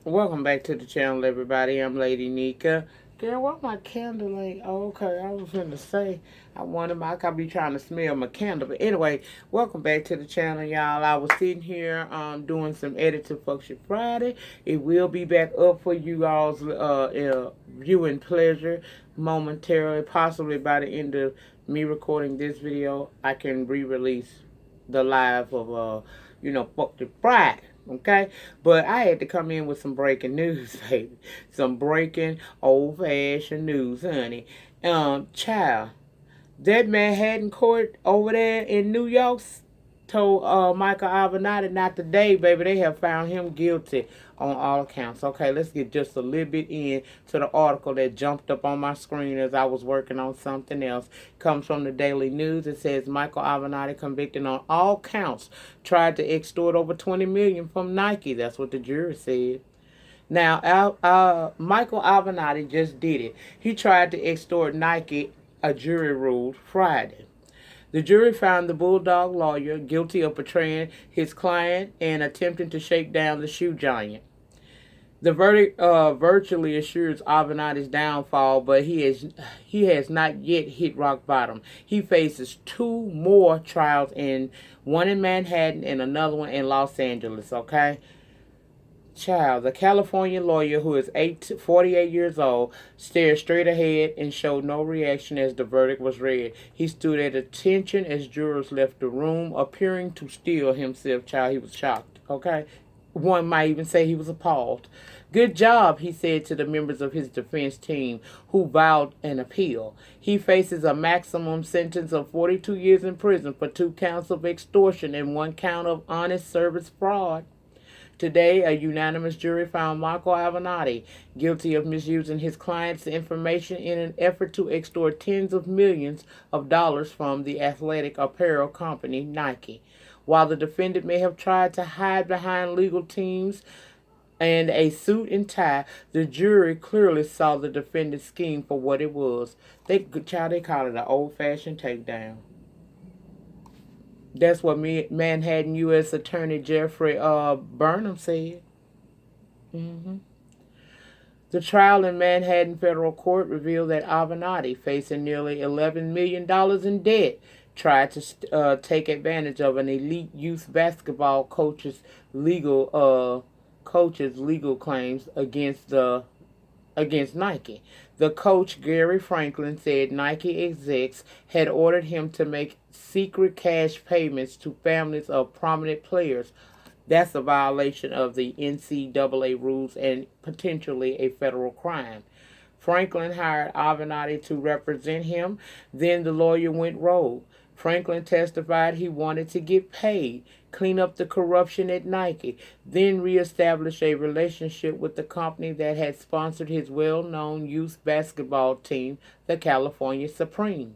Welcome back to the channel, everybody. I'm Lady Nyca. Girl, why my candle ain't... Oh, okay, I was going to say, I could be trying to smell my candle. But anyway, welcome back to the channel, y'all. I was sitting here doing some editing function Friday. It will be back up for you all's viewing pleasure momentarily. Possibly by the end of me recording this video, I can re-release the live of, Function Friday. Okay, but I had to come in with some breaking news, baby. Some breaking old-fashioned news, honey. Child, that Manhattan court over there in New York told Michael Avenatti not today, baby. They have found him guilty on all accounts. Okay, let's get just a little bit in to the article that jumped up on my screen as I was working on something else. Comes from the Daily News. It says Michael Avenatti convicted on all counts, tried to extort over $20 million from Nike. That's what the jury said. Now, Michael Avenatti just did it. He tried to extort Nike, a jury ruled Friday. The jury found the Bulldog lawyer guilty of betraying his client and attempting to shake down the shoe giant. The verdict virtually assures Avenatti's downfall, but he has not yet hit rock bottom. He faces two more trials, one in Manhattan and another one in Los Angeles. Okay. Child, the California lawyer, who is 48 years old, stared straight ahead and showed no reaction as the verdict was read. He stood at attention as jurors left the room, appearing to still himself. Child, he was shocked, okay? One might even say he was appalled. Good job, he said to the members of his defense team, who vowed an appeal. He faces a maximum sentence of 42 years in prison for 2 counts of extortion and 1 count of honest service fraud. Today, a unanimous jury found Michael Avenatti guilty of misusing his client's information in an effort to extort tens of millions of dollars from the athletic apparel company Nike. While the defendant may have tried to hide behind legal teams and a suit and tie, the jury clearly saw the defendant's scheme for what it was. They call it an old-fashioned takedown. That's what Manhattan U.S. Attorney Jeffrey Burnham said. Mm-hmm. The trial in Manhattan federal court revealed that Avenatti, facing nearly $11 million in debt, tried to take advantage of an elite youth basketball coach's legal claims against Nike. The coach, Gary Franklin, said Nike execs had ordered him to make secret cash payments to families of prominent players. That's a violation of the NCAA rules and potentially a federal crime. Franklin hired Avenatti to represent him. Then the lawyer went rogue. Franklin testified he wanted to get paid, clean up the corruption at Nike, then reestablish a relationship with the company that had sponsored his well-known youth basketball team, the California Supreme.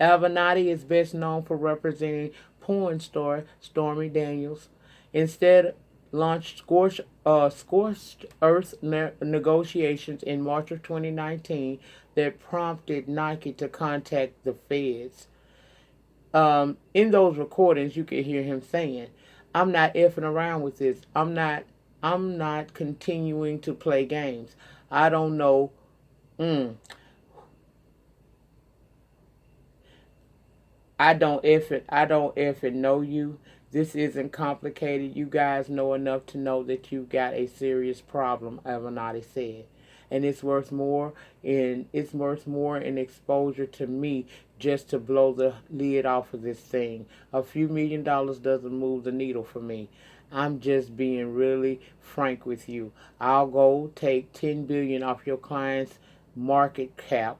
Avenatti is best known for representing porn star Stormy Daniels. Instead, launched scorched earth negotiations in March of 2019 that prompted Nike to contact the feds. In those recordings, you could hear him saying, "I'm not effing around with this. I'm not continuing to play games. I don't know. I don't effing know you. This isn't complicated. You guys know enough to know that you've got a serious problem," Avenatti said. And it's worth more in exposure to me just to blow the lid off of this thing. A few $1,000,000 doesn't move the needle for me. I'm just being really frank with you. I'll go take 10 billion off your client's market cap,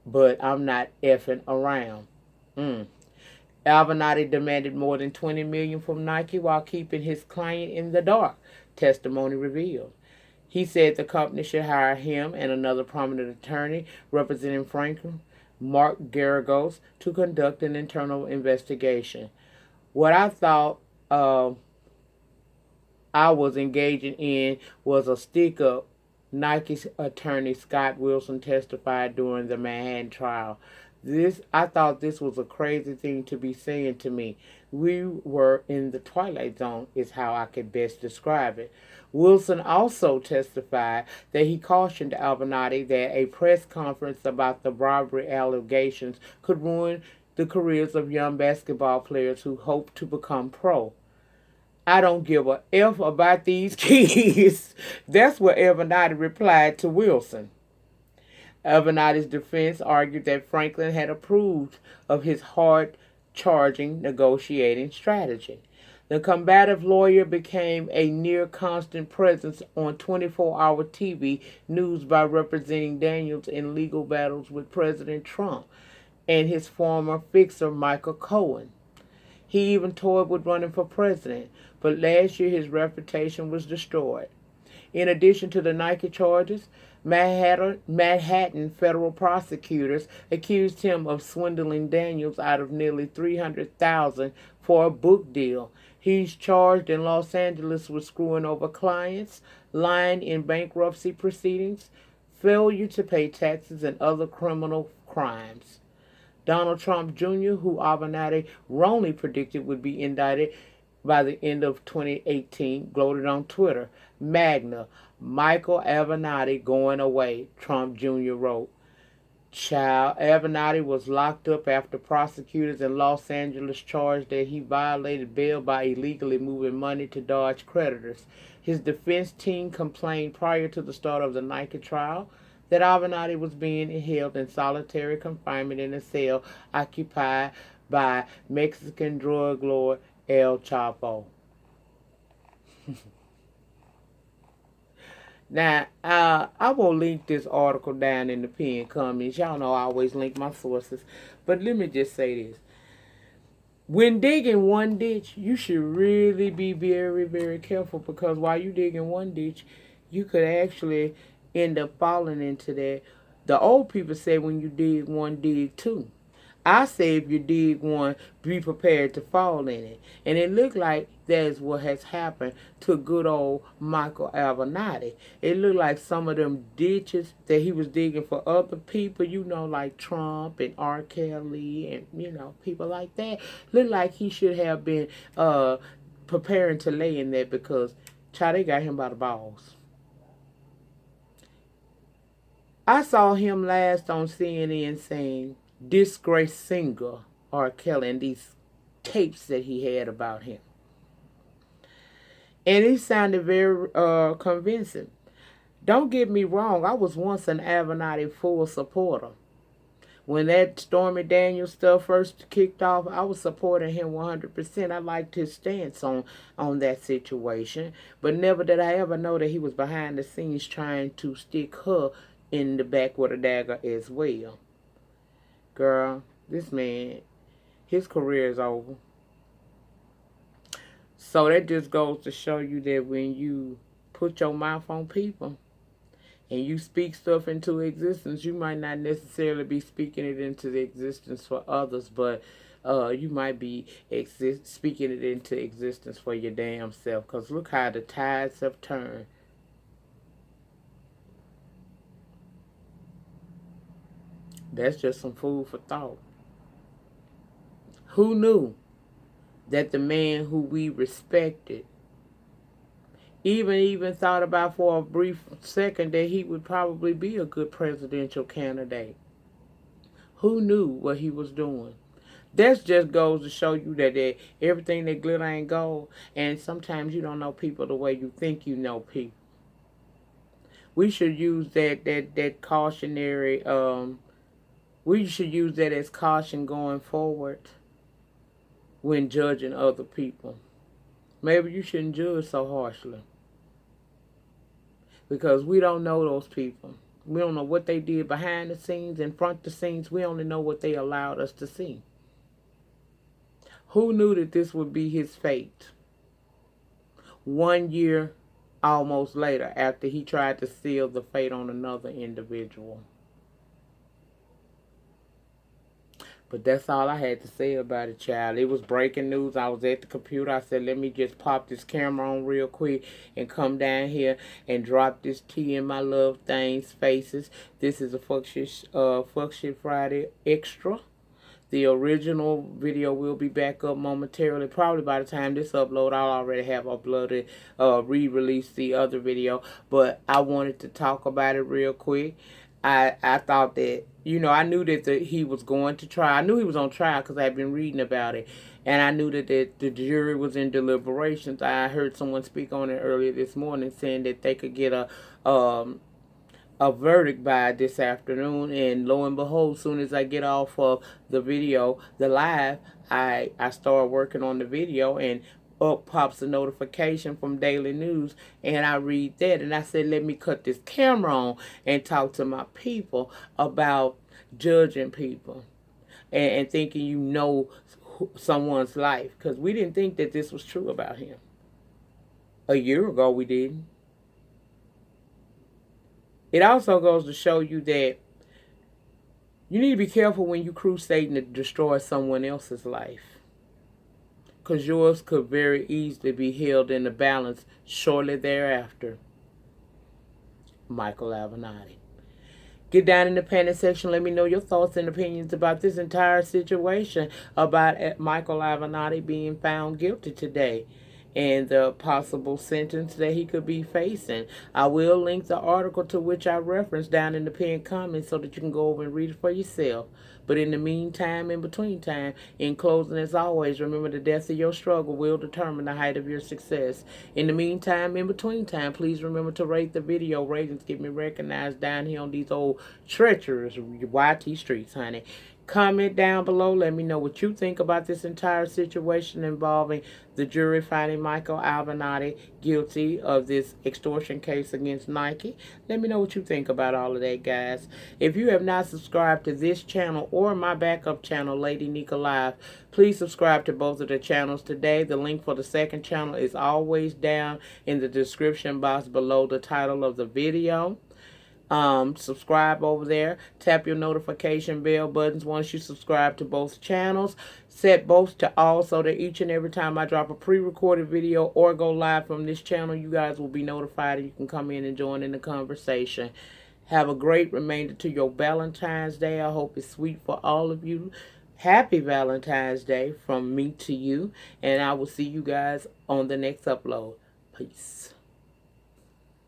but I'm not effing around. Avenatti demanded more than 20 million from Nike while keeping his client in the dark, testimony revealed. He said the company should hire him and another prominent attorney representing Franklin, Mark Garagos, to conduct an internal investigation. What I thought I was engaging in was a stick-up. Nike's attorney Scott Wilson testified during the Manhattan trial. I thought this was a crazy thing to be saying to me. We were in the twilight zone, is how I could best describe it. Wilson also testified that he cautioned Avenatti that a press conference about the bribery allegations could ruin the careers of young basketball players who hope to become pro. I don't give a F about these kids. That's what Avenatti replied to Wilson. Avenatti's defense argued that Franklin had approved of his hard-charging negotiating strategy. The combative lawyer became a near-constant presence on 24-hour TV news by representing Daniels in legal battles with President Trump and his former fixer Michael Cohen. He even toyed with running for president, but last year his reputation was destroyed. In addition to the Nyca charges, Manhattan federal prosecutors accused him of swindling Daniels out of nearly $300,000 for a book deal. He's charged in Los Angeles with screwing over clients, lying in bankruptcy proceedings, failure to pay taxes, and other criminal crimes. Donald Trump Jr., who Avenatti wrongly predicted would be indicted by the end of 2018, gloated on Twitter, "Magna, Michael Avenatti going away," Trump Jr. wrote. Child, Avenatti was locked up after prosecutors in Los Angeles charged that he violated bail by illegally moving money to dodge creditors. His defense team complained prior to the start of the Nyca trial that Avenatti was being held in solitary confinement in a cell occupied by Mexican drug lord El Chapo. Now, I will link this article down in the pinned comments. Y'all know I always link my sources. But let me just say this. When digging one ditch, you should really be very, very careful, because while you digging one ditch, you could actually end up falling into that. The old people say when you dig one, dig two. I say if you dig one, be prepared to fall in it. And it looked like that's what has happened to good old Michael Avenatti. It looked like some of them ditches that he was digging for other people, you know, like Trump and R. Kelly and, you know, people like that. Looked like he should have been preparing to lay in there, because, child, they got him by the balls. I saw him last on CNN saying, "Disgraced singer R. Kelly," and these tapes that he had about him. And he sounded very convincing. Don't get me wrong, I was once an Avenatti full supporter. When that Stormy Daniels stuff first kicked off, I was supporting him 100%. I liked his stance on that situation. But never did I ever know that he was behind the scenes trying to stick her in the back with a dagger as well. Girl, this man, his career is over. So that just goes to show you that when you put your mouth on people and you speak stuff into existence, you might not necessarily be speaking it into the existence for others, but you might be speaking it into existence for your damn self. Because look how the tides have turned. That's just some food for thought. Who knew that the man who we respected even thought about for a brief second that he would probably be a good presidential candidate? Who knew what he was doing? That just goes to show you that everything that glitter ain't gold, and sometimes you don't know people the way you think you know people. We should use that cautionary we should use that as caution going forward when judging other people. Maybe you shouldn't judge so harshly, because we don't know those people. We don't know what they did behind the scenes, in front of the scenes. We only know what they allowed us to see. Who knew that this would be his fate? 1 year almost later, after he tried to seal the fate on another individual. But that's all I had to say about it, child. It was breaking news. I was at the computer. I said, let me just pop this camera on real quick and come down here and drop this tea in my love things' faces. This is a Fuck Shit Friday extra. The original video will be back up momentarily. Probably by the time this upload, I'll already have uploaded, re-released the other video. But I wanted to talk about it real quick. I thought that, you know, I knew that he was going to try. I knew he was on trial because I've been reading about it. And I knew that the jury was in deliberations. I heard someone speak on it earlier this morning saying that they could get a verdict by this afternoon, and lo and behold, soon as I get off of the video, the live, I start working on the video, and up pops a notification from Daily News, and I read that, and I said, let me cut this camera on and talk to my people about judging people and thinking you know someone's life, because we didn't think that this was true about him. A year ago, we didn't. It also goes to show you that you need to be careful when you crusading to destroy someone else's life, because yours could very easily be held in the balance shortly thereafter. Michael Avenatti. Get down in the comment section. Let me know your thoughts and opinions about this entire situation about Michael Avenatti being found guilty today and the possible sentence that he could be facing. I will link the article to which I referenced down in the pinned comments so that you can go over and read it for yourself. But in the meantime, in between time, in closing, as always, remember the depth of your struggle will determine the height of your success. In the meantime, in between time, please remember to rate the video. Ratings get me recognized down here on these old treacherous YT streets, honey. Comment down below. Let me know what you think about this entire situation involving the jury finding Michael Avenatti guilty of this extortion case against Nyca. Let me know what you think about all of that, guys. If you have not subscribed to this channel or my backup channel, Lady Nyca Live, please subscribe to both of the channels today. The link for the second channel is always down in the description box below the title of the video. Subscribe over there. Tap your notification bell buttons once you subscribe to both channels. Set both to all so that each and every time I drop a pre-recorded video or go live from this channel, you guys will be notified and you can come in and join in the conversation. Have a great remainder to your Valentine's Day. I hope it's sweet for all of you. Happy Valentine's Day from me to you, and I will see you guys on the next upload. Peace.